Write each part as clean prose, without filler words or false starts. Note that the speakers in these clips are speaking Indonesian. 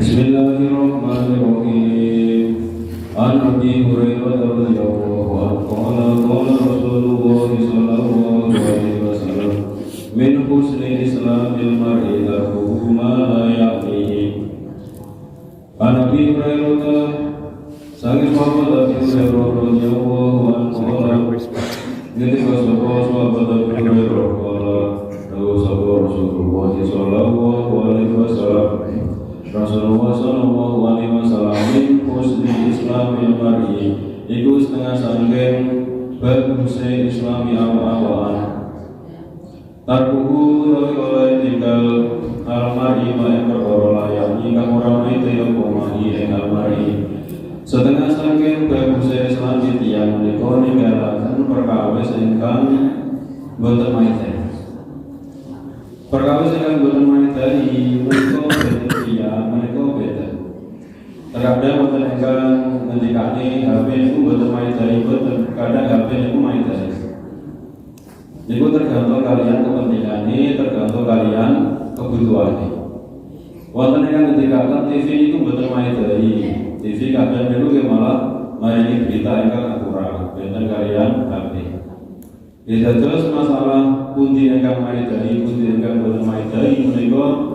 Bismillahirrahmanirrahim. An Abi Hurairah radhiyallahu anhu qala Rasulullah sallallahu alaihi wasallam min husni islamil mar'i tarkuhu ma la ya'nihi. An Abi Hurairah sangi sahabat Abi Hurairah radhiyallahu anhu ketika sahabat Abi Hurairah Rasulullah sallallahu alaihi wasallam Rasulullah sallallahu alaihi wasallam min husni islamil mar'i iku setengah sangking bagusnya islami awal-awalan tarkuhu oleh tinggal al-mar'i ma'en perkara layani kang ora mete ya komahi ing al-mar'i setengah sangking bagusnya islami tiyang menika ninggalaken perkawis ingkang boten maite perkawis ingkang boten maite menika mereka beda. Terkadang boten ingkang ngendikane HP niku boten maidai boten, kadang HP niku maidai. Niku tergantung kalian kepentingane, tergantung kalian kebutuhane. Wonten ingkang ngendikaken TV niku boten maidai. TV kadang niku malah maringi berita ingkang akurat, benten kalian HP. Ya terus masalah pundi ingkang maidai, pundi ingkang boten maidai menika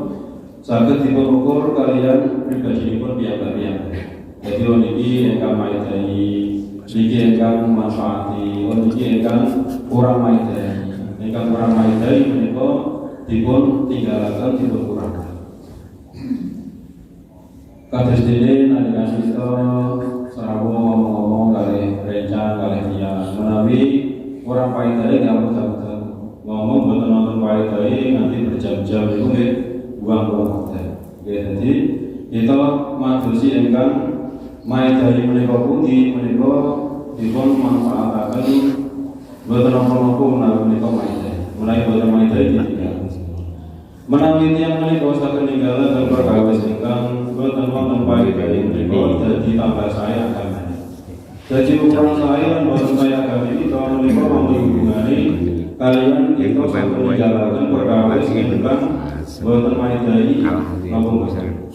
saged dipun ukur kalian pribadinipun piyambak-piyambak. Jadi niki ingkang maidai, niki ingkang manfaati, niki ingkang kurang maidai. Ingkang kurang maidai menika dipun tinggalaken dipun kurangaken. Kados dene nalika kita sarawuh ngomong kalih rencang kalih tiyang menawi kurang maidai ngawur-ngawur. Ngomong boten wonten maidai nganti berjam-jam niku nggih buang-buang waktu. Jadi kita madosi ingkang maidai menika pundi menika dipun manfaataken boten napa-napa menawi menika maidai. Menawi boten maidai ditinggal. Menawi tiyang menika saged ninggalaken perkawis ingkang boten wonten maidai menika dadi tambah saya agamane. Dadi ukuran saya lan boten saya agama iki menika wonten hubungane kalian kita saged ninggalaken perkawis ingkang boten maidai napa boten.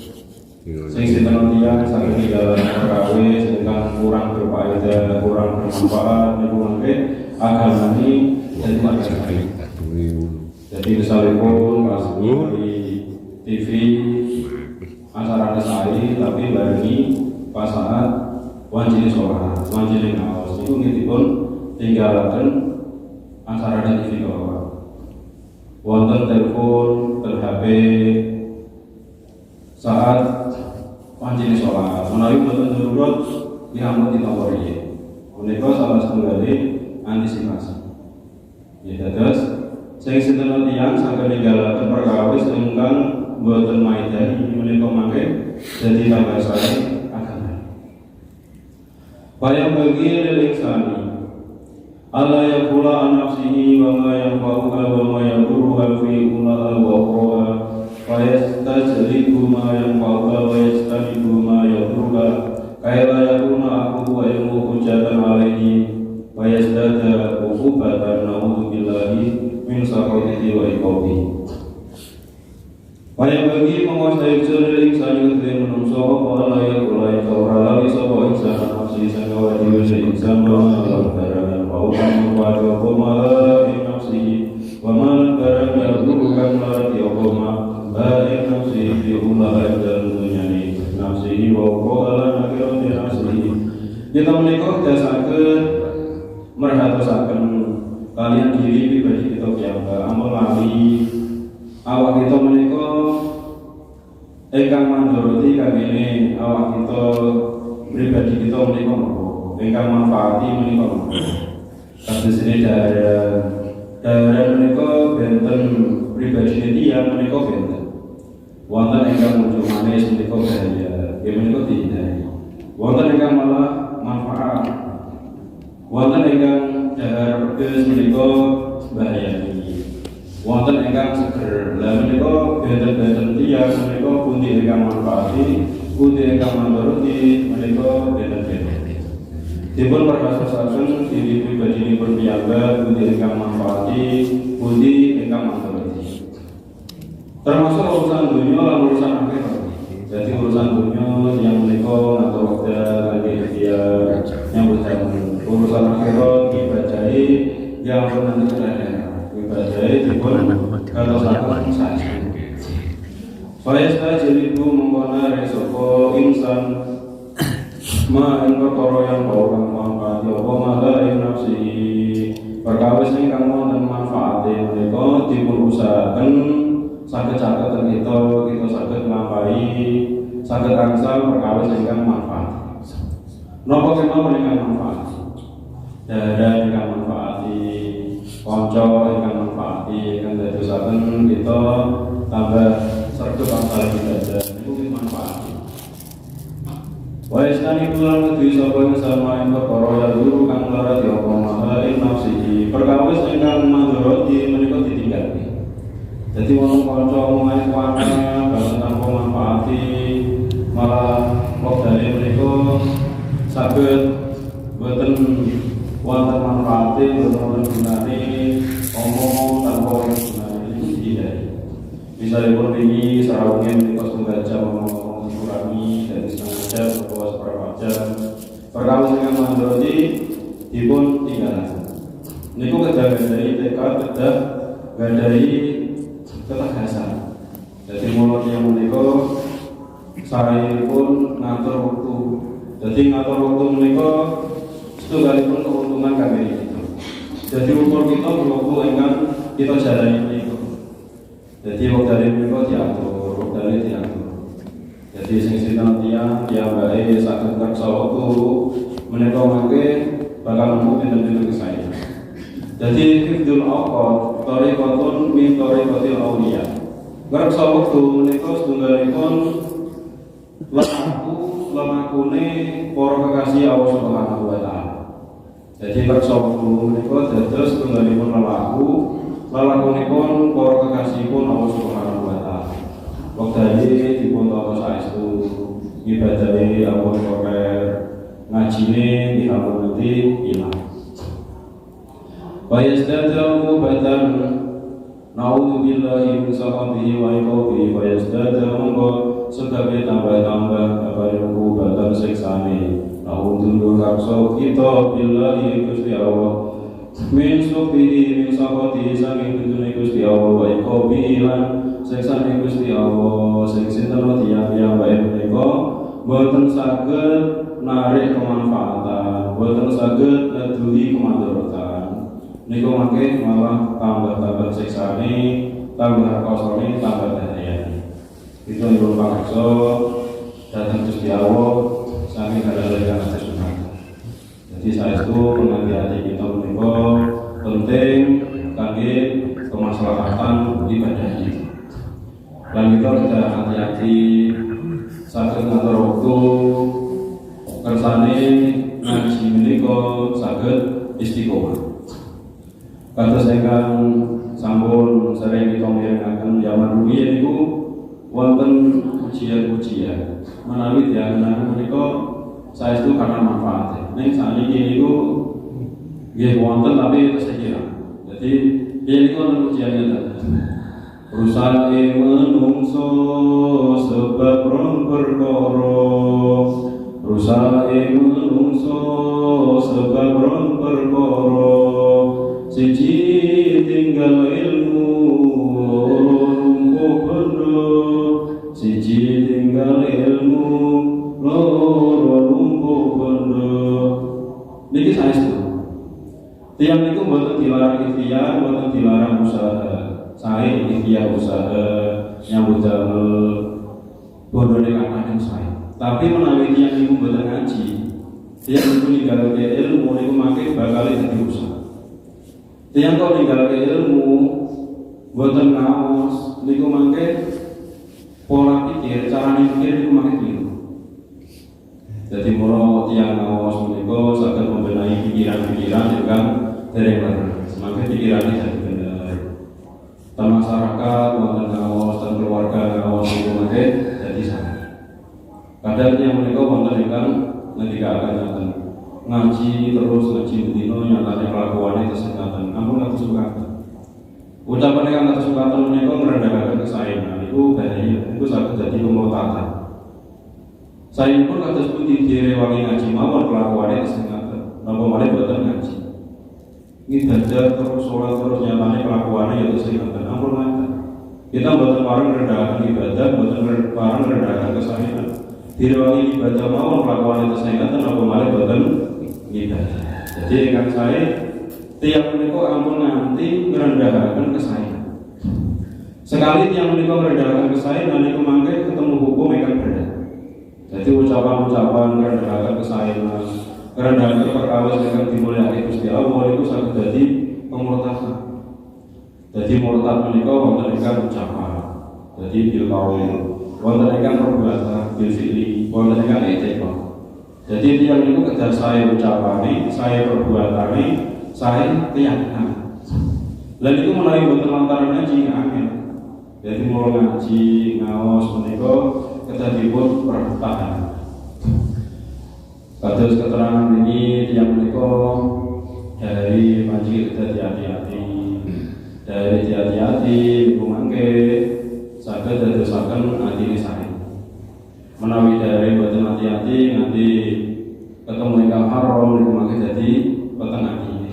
Sing sinten tiyang saged ninggalaken perkawis ingkang kurang berfaedah, kurang bermanfaat niku mangke agamane dadi maidai. Jadi misalipun pas di TV acara desai tapi barengi pas saat wajib sholat, wajib ngaos itu ngitipun tinggalaken acara TV kawula. Wonten telepon, HP saat wajib sholat, menawi boten darurat diampun ditawar riye. Menika salah setunggali antisipasi. Ya dados sing sinten tiyang saged ninggalaken perkawis ingkang boten maidai menika mangke dadi tambah sae agama. Bayang bagi insani Allah yaqula an nafsihi wa ma yanfa'uha wa ma yadurruha fi ulal wa ukhra wa yastajlibu ma yanfa'uha wa yastanibu ma yadurruha kaya yakuna aku wa ilmu hujatan alaihi wa yazdada uqubatan na'udzu billahi min sakhratihi wa iqabihi. Bayang bagi menguasai jere insan yang menungso apa layak ora sapa insan nafsi sang wajib insan wa barang au wa qoma nafsi wa ma barang yadurkan la yaqoma baik nafsi fi ullah dan dunyani nafsi wa qala nakirun nafsi. Kita menika dasaken merhatosaken kalian diri pribadi kita piyambak ampun lali awak kita menika ingkang mandoroti kangge awak kita pribadi kita menika napa ingkang manfaati menika napa kados ini daerah menika benten pribadi tiyang menika benten wonten ingkang muncul manis menika bahaya nggih menika dihindari wonten ingkang malah manfaat wonten ingkang dahar pedes menika bahaya iki. Wonten ingkang seger. Lah menika benten-benten tiyang menika pundi ingkang manfaati, pundi ingkang mandoroti menika benten-benten. Dipun perhasaken diri pribadinipun piyambak pundi ingkang manfaati, pundi ingkang mandoroti. Termasuk urusan dunia lan urusan akhirat. Jadi urusan dunia yang menika ngatur wekdal kangge ikhtiar nyambut jaman. Urusan akhirat ibadahi yang nanti keradan. Ibadahi dipun katosaken saestu. Faizna jelibu mengkona resoko insan ma ing perkara yang bau kang manfaat ya apa mala ing nafsi perkawis ingkang wonten manfaate menika dipun usahaken saged-saged kita saged nglampahi saged angsal perkawis ingkang manfaat. Napa kemawon ingkang manfaat? Daerah ingkang manfaati, kanca ingkang manfaati kang dadosaken kita tambah sergap angsal ibadah niku manfaat. Wa istani kulan kudu sapa ing sama ing perkara ya guru kang larat ya apa maha ing nafsi perkawis ingkang mandoroti menika ditinggalke. Jadi wong kanca omongan kuwana banget tanpa manfaati malah wektane menika saged boten wonten manfaate boten wonten gunane omong tanpa wonten gunane iki dihindari. Misalipun wingi sarawuhe menika setunggal jam ngomong dikurangi dari setengah jam atau seperempat jam perkawis ingkang mandoroti dipun tinggalaken. Niku kedah gadhahi tekad kedah gadhahi ketegasan. Jadi mulai yang menika saya pun ngatur waktu. Jadi ngatur waktu menika setunggalipun keuntungan kami itu. Jadi ukur kita waktu ingkang kita jalani menika. Jadi waktu menika diatur, waktu diatur. Jadi sing sinten tiyang bae saged ngreksa waktu menika mangke bakal nemu pinten-pinten saya. Jadi hifdzul awqat thariqatun min thariqatil awliya. Ngreksa wektu menika setunggalipun lakune para kekasih Allah Subhanahu wa taala. Jadi ngreksa wektu menika dados setunggalipun lelakunipun para kekasihipun Allah Subhanahu wa taala. Wektane dipun tata saestu ibadahe Allah proper ngajine dihormati ilang. Wa yazdadu batan na'udzu billahi min sakhatihi wa iqabihi wa yazdadu monggo sebabe tambah-tambah kabaruku batan siksane na'udzu raksa kita billahi Gusti Allah min subihi min sakhatihi saking pitune Gusti Allah wa iqabihi lan siksane Gusti Allah sing sinten tiyang bae menika boten saged narik kemanfaatan boten saged neduhi kemandaratan. Niku mangke malah tambah siksane, tambah kosone, tambah dayane. Itu nyuwun pangreksa dhateng Gusti Allah sami kadhalika sunat. Jadi saestu pengertian kita menika penting kangge kemaslahatan ibadah kita. Lan kita sudah hati-hati saged ngatur waktu kersane ngaji menika saged istiqomah. Kados ingkang sampun sering kita mirengaken zaman rumiyin niku wonten ujian-ujian menawi diangen menika saestu karena manfaat. Ning sakniki niku nggih wonten tapi kesekiran. Jadi piye niku wonten ujian ngeten. Rusake menungso sebab rong perkara. Rusake menungso sebab rong perkara. Siji tinggal ilmu lumpuh bondo, siji tinggal ilmu loro lumpuh bondo. Niki saestu. Tiyang niku mboten dilarang ikhtiar, mboten dilarang usaha. Sae ikhtiar usaha nyambut damel bondone kakang sae. Tapi menawi tiyang niku mboten ngaji, tiyang niku ninggalake ilmu niku mangke bakal dadi usaha. Tiyang kok ninggalake ilmu boten ngaos niku mangke pola pikir cara mikir niku mangke keliru. Jadi mula tiyang ngaos menika saged membenahi pikiran-pikiran ingkang dereng bener. Mangke pikiran dadi bener. Tan masyarakat wonten ngaos tan keluarga ngaos niku mangke dadi salah. Kadang tiyang menika wonten ingkang ngendikaken ngaten. Ngaji terus ngaji dino nyatane kelakuane kesengatan ampun ngatus sukatan ucapan ingkang ngatus sukatan menika ngrendahake kesaenan iku bahaya iku saged dadi kemurtatan Saya pun kados pundi direwangi ngaji mawon kelakuane sengaja napa malih boten ngaji. Ibadah terus sholat terus nyatane kelakuane ya terus sengaja ampun ngaten. Kita boten pareng rendhahaken ibadah, boten pareng rendhahaken kesaenan. Direwangi ibadah mawon kelakuane terus sengaja napa malih boten ibadah. Jadi ingkang saya tiap menika ampun nganti ngrendhahaken kesaenan. Sekali tiang menika ngrendhahaken kesaenan niku mangke ketemu hukum ingkang berat. Jadi ucapan-ucapan ngrendhahaken kesaenan, ngrendhahaken perkawis ingkang dimulyakaken Gusti Allah niku saged dadi pemurtadan. Jadi murtad menika wonten ingkang ucapan. Jadi bil qaul, wonten ingkang perbuatan bil fi'li, wonten ingkang i'tiqad. Jadi tiang niku kedah saya ucapane, saya perbuatane, saya keyakinan. Lan niku menawi boten lantaran ngaji angel. Jadi mulai ngaji ngaos menika kedah dipun pertahan. Kados keterangan ini tiang menika dari panji kedah hati-hati. Dari hati-hati mangke saged dadosaken atine sae. Menawi dari boten hati-hati nganti ketemu ingkang haram niku mangke dadi peteng atine.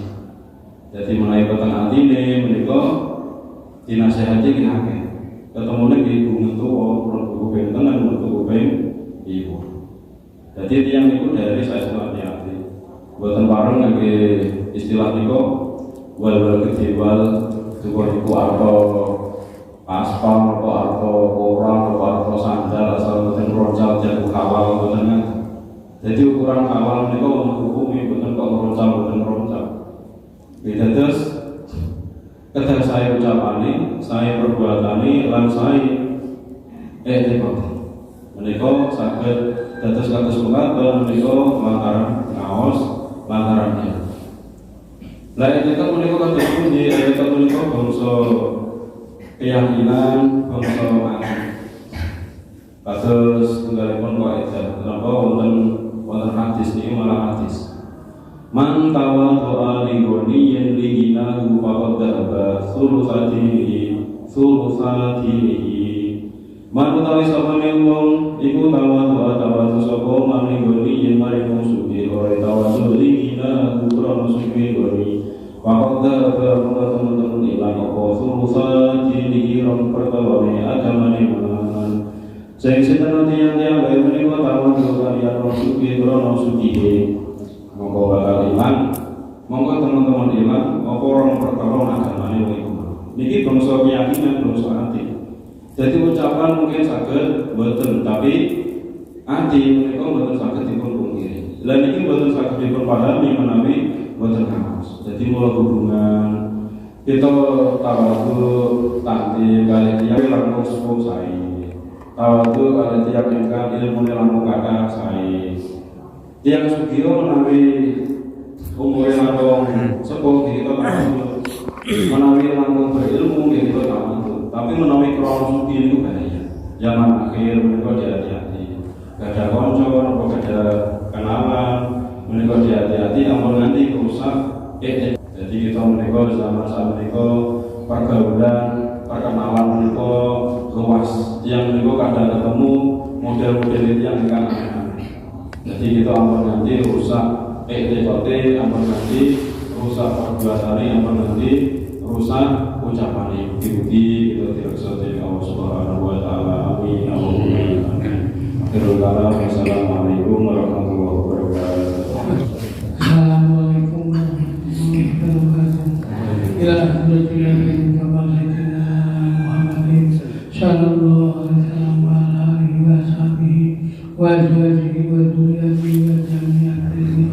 Jadi menawi peteng atine menika dinasehati ki akeh. Ketemune di ibu mentua, mentua benten dan mentua ibu. Jadi tiang niku dari saya hati-hati. Boten pareng ngangge istilah niku wal ketiwal dukur niku arto aspal atau arto orang atau arto sandal asal boten roncal jago kawal boten. Jadi ukuran kawal niku menghukumi boten kok roncal. Beda terus kedah saya ucapane, saya perbuatane lan saya i'tiqad. Menika saged dados kados mekaten menika lantaran ngaos, lantaran ya. Lah i'tiqad menika kados pundi? I'tiqad menika bangsa keyakinan, bangsa iman. Kados tunggalipun kaidah napa wonten hadis niki malah hadis. Man tawadha'a li ghaniyin li ghinahu faqad dhahaba thulutsatihi. Man utawi sapane wong iku tawadhu sapa man li ghaniyin maring wong sugih ora tawadhu li ghinahu krana sugih ghani. Faqad dhahaba teman-teman ilang apa thulutsatihi ron pertawane agamane man. Sing sinten tiyang-tiyang wae menika tawadhu kaliyan wong sugih krana sugih. Monggo bakal ilang, monggo teman-teman ilang, apa orang pertolong agamane wong iku. Niki bangsa keyakinan, bangsa ati. Jadi ucapan mungkin saged boten, tapi ati menika boten saged dipun pungkiri. Lah niki boten saged dipun pahami menawi boten ngaos. Jadi mula hubungan kita tawadhu tanti kali tiyang langkung sepuh sae. Tawadhu kali tiyang ingkang ilmune langkung kathah sae. Tiang sugio menawi umure langkung sepuh kita tawadhu. Menawi langkung berilmu kita tawadhu. Tapi menawi krono sugih niku bahaya. Zaman akhir menika hati-hati. Gadah kanca napa gadah kenalan menika hati-hati ampun nganti rusak. Jadi kita menika zaman samenika pergaulan, perkenalan menika luas. Yang menika kadang ketemu model-model yang ingkang aneh. Jadi kita ampun nanti rusak i'tiqade, ampun nanti rusak perbuatane, ampun nanti rusak ucapane. Mugi-mugi kita dirasa dening Allah Subhanahu wa taala. Amin. Allahumma amin. Assalamualaikum warahmatullahi wabarakatuh. Assalamualaikum warahmatullahi wabarakatuh. Ya Rasulullah Muhammadin sallallahu alaihi wasallam wa alihi wa sahbihi wa azwajihi wa dhurriyyatihi wa jami'il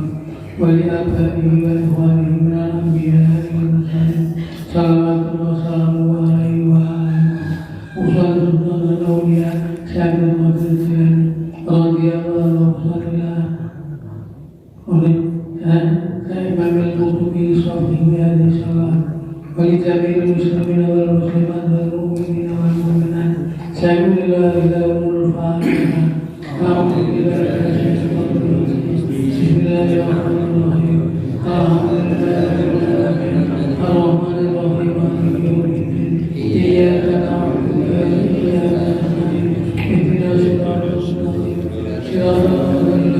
wa li abaihi wa ikhwanihi min al-anbiya'i wal mursalin. Salawatullah salamu alaihi wa alihi wa awliya sayyidil mursalin radhiyallahu anhu. كإمام القرطبي صحبه بهذه الصلاة ولجميع المسلمين والمسلمات والمؤمنين والمؤمنات سيقول لا إله إلا الفاتحة. أعوذ بالله من الشيطان الرجيم. بسم الله الرحمن الرحيم. الحمد لله رب العالمين الرحمن الرحيم مالك يوم الدين إياك نعبد وإياك نستعين اهدنا الصراط المستقيم صراط المستقيم